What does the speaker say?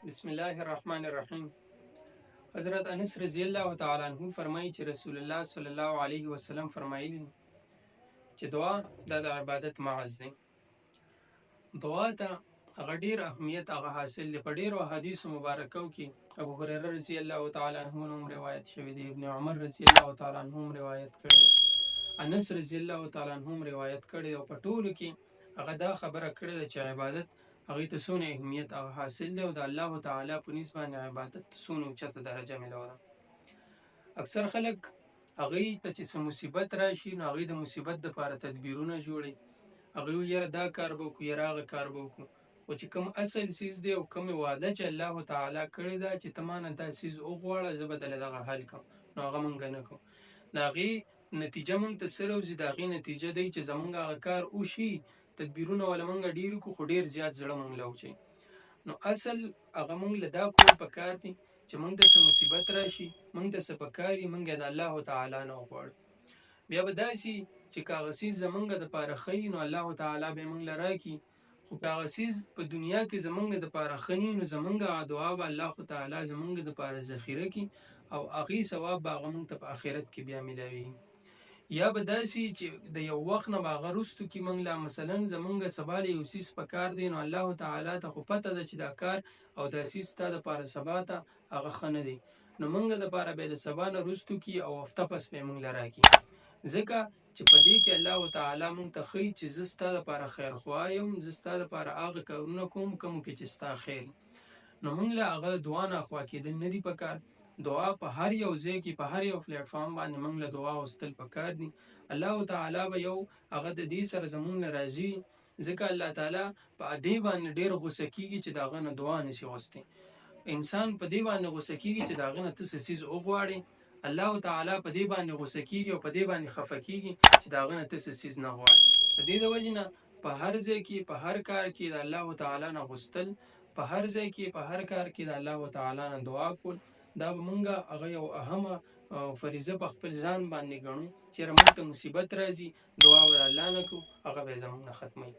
بسم الله الرحمن الرحیم. حضرت انس رضی الله تعالی عنہ فرمایي چې رسول الله صلی الله علیه وسلم فرمایلی چې دعا د عبادت مغز دی. دعا ته هغه ډیر اهمیت هغه حاصل دی. په ډیرو حدیث مبارکو کې ابو هريره رضی الله تعالی عنہ هم روایت شوی دی، ابن عمر رضی الله تعالی عنہ هم روایت کړی، انس رضی الله تعالی عنہ هم روایت کړی، او په ټولو کې هغه دا خبره کړې ده چې عبادت هغه ته څونه اهمیت او حاصل دی او د الله تعالی په نسبت باندې عبادت څونه اوچته درجه ملوه. اکثر خلک هغه ته چې مصیبت راشي نو هغه د مصیبت لپاره تدبیرونه جوړي، هغه یره دا کار به وکړو یره هغه کار به وکړو، او چې کوم اصل سیز دی او کوم وعده چې الله تعالی کړی ده چې تمانه دا سیز وغواړه زه به دغه حل کوم، نو هغه مونږ نه کوو. د هغې نتیجه مونږ ته څه راوځي؟ د هغې نتیجه دی چې زمونږ هغه کار وشي، تدبیرونه ولا مونږ ډېر وکړو خو ډېر زیات زړه مونږ له وچوي. نو اصل هغه مونږ له دا کول پکار دی چې مونږ ته څه مصیبت راشي، مونږ ته څه پکار وي، مونږ د الله تعالی نه وغواړو. بیا به داسې چې که هغه څیز زمونږ دپاره ښه وي نو الله تعالی به یې مونږ له راکړي، خو که هغه څیز په دنیا کې زمونږ دپاره ښه نه وي نو زمونږ دعا به الله تعالی زمونږ دپاره ذخیره کړي او هغې ثواب به هغه مونږ ته په آخرت کې بیا میلاوي. یا به داسې چې د یو وخت نه به هغه وروستو کې مونږ لا مثلا زمونږ سبا له یو څیز پکار دی نو الله تعالی ته خو پته ده چې دا کار او دا څیز ستا دپاره سبا ته هغه ښه نه دی، نو مونږ دپاره به یې د سبا نه وروستو کې او هفته پس به یې مونږ له راکړي، ځکه چې په دې کې الله تعالی مونږ ته ښایي چې زه ستا دپاره خیرخوا یم، زه ستا دپاره هغه کارونه کوم کومو کې چې ستا خیر. نو مونږ له هغه دعا نه خوا کېدل نه دي پکار. دعا په هر یو ځای کې په هر یو پلیټ فارم باندې مونږ له دعا واستل پکار دي. الله تعالی به یو هغه د دې سره زمونږ نه راضي، ځکه الله تعالی په دې باندې ډېر غوسه کېږي چې د هغه نه دعا نشي غوستی. انسان په دې باندې غوسه کېږي چې د هغه نه ته څه څیز وغواړې، الله تعالی په دې باندې غوسه کېږي او په دې باندې خفه کېږي چې د هغه نه ته څه څیز نه غواړې. د دې د وجې نه په هر ځای کې په هر کار کې د الله تعالی نه غوښتل، په هر ځای کې په هر کار کې د الله تعالی نه دعا کول، دا به مونږ هغه یو اهمه فریضه په خپل ځان باندې ګڼو چې موږ ته مصیبت راځي دعا به الله نه کوو، هغه به یې زموږ نه ختموي.